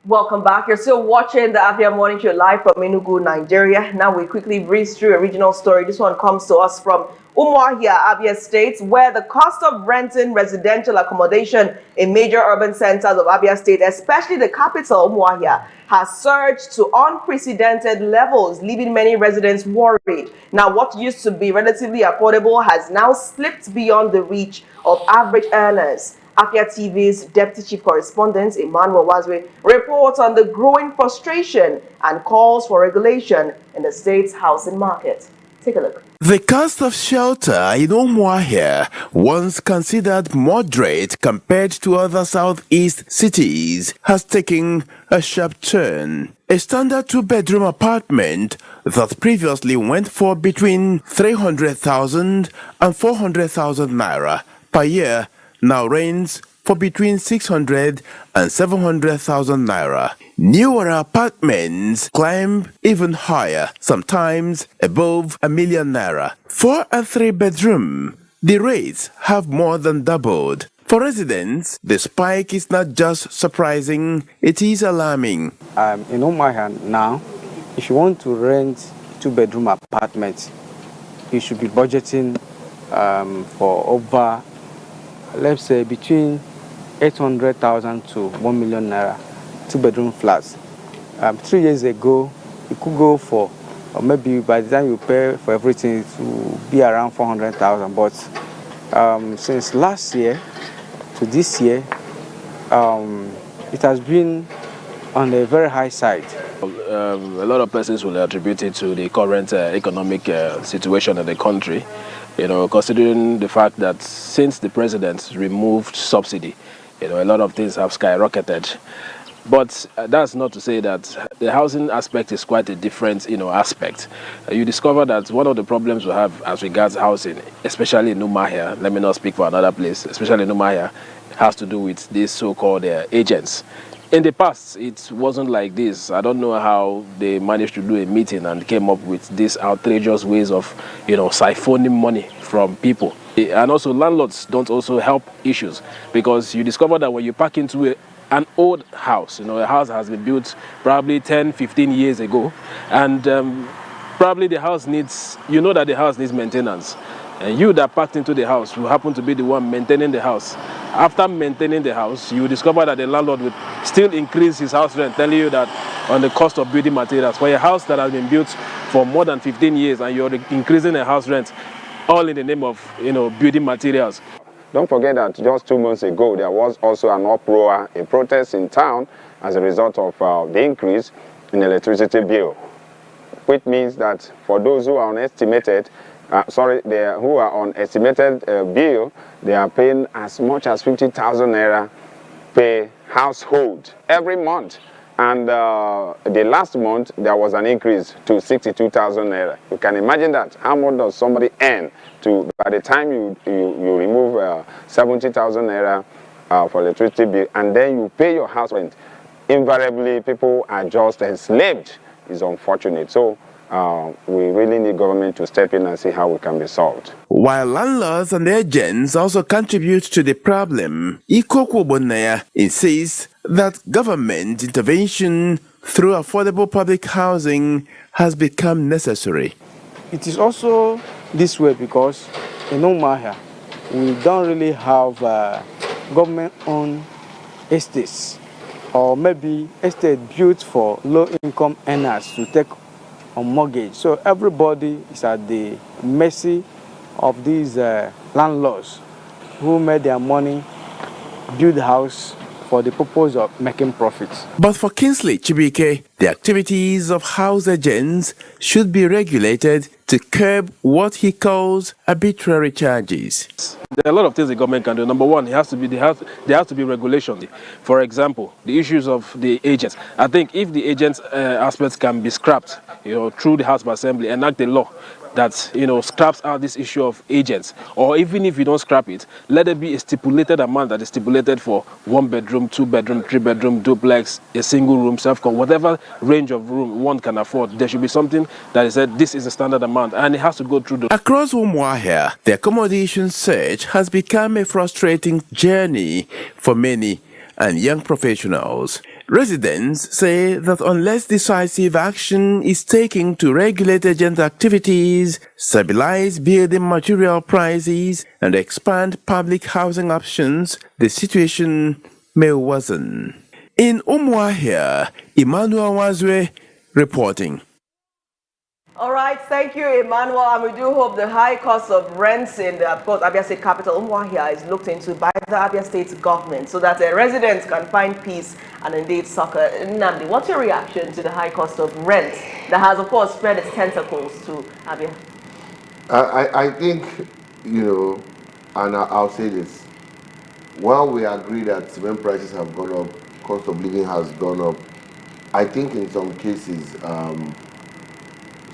Welcome back. You're still watching the Afia Morning Show live from Enugu, Nigeria. Now we quickly breeze through a regional story. This one comes to us from Umuahia, Abia State, where the cost of renting residential accommodation in major urban centers of Abia State, especially the capital, Umuahia, has surged to unprecedented levels, leaving many residents worried. Now, what used to be relatively affordable has now slipped beyond the reach of average earners. Afia TV's Deputy Chief Correspondent, Emmanuel Nwazue, reports on the growing frustration and calls for regulation in the state's housing market. Take a look. The cost of shelter in Umuahia, once considered moderate compared to other southeast cities, has taken a sharp turn. A standard two-bedroom apartment that previously went for between 300,000 and 400,000 naira per year now rents for between 600 and 700,000 naira. Newer apartments climb even higher, sometimes above 1 million naira. For a 3-bedroom, the rates have more than doubled. For residents, the spike is not just surprising, it is alarming. In Umuahia now, if you want to rent 2-bedroom apartments, you should be budgeting for over, let's say, between 800,000 to 1 million naira, 2-bedroom flats. 3 years ago, you could go for, or maybe by the time you pay for everything, it will be around 400,000. But since last year to this year, it has been on the very high side. A lot of persons will attribute it to the current economic situation in the country. Considering the fact that since the president removed subsidy, a lot of things have skyrocketed. But that's not to say that the housing aspect is quite a different, aspect. You discover that one of the problems we have as regards housing, especially in Umuahia, let me not speak for another place, especially in Umuahia, has to do with these so-called agents. In the past, it wasn't like this. I don't know how they managed to do a meeting and came up with these outrageous ways of, siphoning money from people. And also, landlords don't also help issues, because you discover that when you pack into an old house, a house has been built probably 10, 15 years ago, and probably the house needs, that the house needs maintenance. And you that packed into the house, who happen to be the one maintaining the house, after maintaining the house, you discover that the landlord would still increase his house rent, telling you that on the cost of building materials. For a house that has been built for more than 15 years and you're increasing the house rent, all in the name of, building materials. Don't forget that just 2 months ago, there was also an uproar, a protest in town as a result of the increase in electricity bill, which means that for those who are on estimated, who are on estimated bill, they are paying as much as 50,000 naira per household every month. And the last month, there was an increase to 62,000 naira. You can imagine that. How much does somebody earn by the time you remove 70,000 naira for electricity bill, and then you pay your house rent? Invariably, people are just enslaved. It's unfortunate. So we really need government to step in and see how we can be solved. While landlords and agents also contribute to the problem, Ikoku Bonaya insists that government intervention through affordable public housing has become necessary. It is also this way because in Umuahia, we don't really have government-owned estates, or maybe estate built for low-income earners to take on mortgage. So everybody is at the mercy of these landlords who made their money build the house for the purpose of making profits. But for Kingsley Chibike, the activities of house agents should be regulated to curb what he calls arbitrary charges. There are a lot of things the government can do. Number one, there has to be regulation. For example, the issues of the agents. I think if the agents aspects can be scrapped, through the House of Assembly, enact a law that scraps out this issue of agents, or even if you don't scrap it, let there be a stipulated amount that is stipulated for 1-bedroom, 2-bedroom, 3-bedroom, duplex, a single room, self-con, whatever range of room one can afford. There should be something that is said this is a standard amount, and it has to go through the... Across Umuahia, the accommodation search has become a frustrating journey for many and young professionals. Residents say that unless decisive action is taken to regulate agent activities, stabilize building material prices, and expand public housing options, the situation may worsen. In Umuahia, Emmanuel Nwazue reporting. All right, thank you, Emmanuel. And we do hope the high cost of rents in the, of course, Abia State capital, Umuahia, is looked into by the Abia State government so that residents can find peace and indeed succor. Nnamdi, what's your reaction to the high cost of rent that has, of course, spread its tentacles to Abia? I think, and I'll say this. While we agree that when prices have gone up, cost of living has gone up, I think in some cases,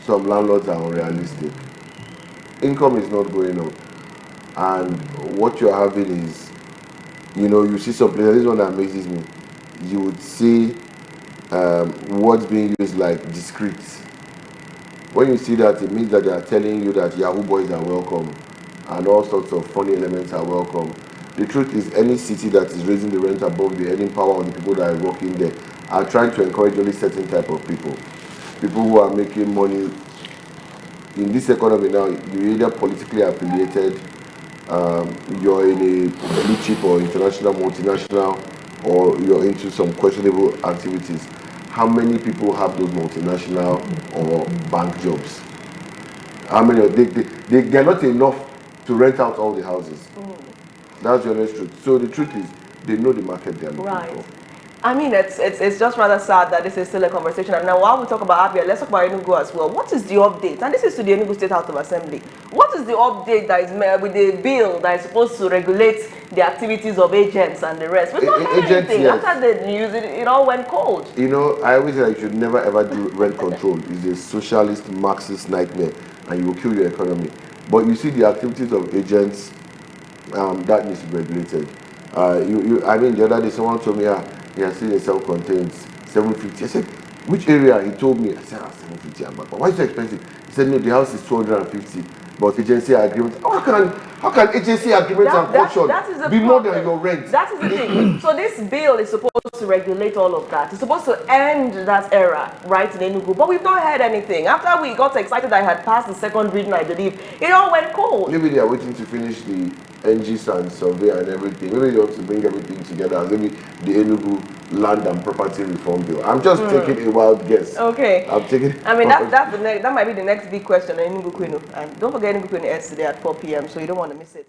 some landlords are unrealistic. Income is not going up, and what you're having is, you see some places. This is one that amazes me. You would see words being used like discreet. When you see that, it means that they are telling you that Yahoo boys are welcome, and all sorts of funny elements are welcome. The truth is, any city that is raising the rent above the earning power of the people that are working there are trying to encourage only certain type of people. People who are making money in this economy now. You're either politically affiliated, you're in a blue chip or international multinational, or you're into some questionable activities. How many people have those multinational or bank jobs? How many? They're not enough to rent out all the houses. That's the honest truth. So the truth is, they know the market they're looking for. I mean, it's just rather sad that this is still a conversation. And now, while we talk about Abia, let's talk about Enugu as well. What is the update? And this is to the Enugu State House of Assembly. What is the update that is made with the bill that is supposed to regulate the activities of agents and the rest? We've not heard anything. Yes. After the news, it all went cold. I always say you should never ever do rent control. It's a socialist, Marxist nightmare, and you will kill your economy. But you see the activities of agents, that needs to be regulated. I mean, the other day someone told me, he has seen a self-contained 750. I said, which area? He told me. I said, 750. But why is it so expensive? He said, no, the house is 250. But agency agreement. How can agency agreements and caution be more than your rent? That is the thing. So this bill is supposed to regulate all of that. It's supposed to end that era, right, in Enugu. But we've not heard anything. After we got excited I had passed the second reading, I believe, it all went cold. Maybe they are waiting to finish the NGs and survey and everything. Maybe they want to bring everything together. Maybe the Enugu Land and Property Reform Bill. I'm just taking a wild guess. Okay. I'm taking. I mean, that might be the next big question on Enugu Kwenu. And don't forget Enugu Kwenu ends today at 4 p.m. So you don't want to miss it.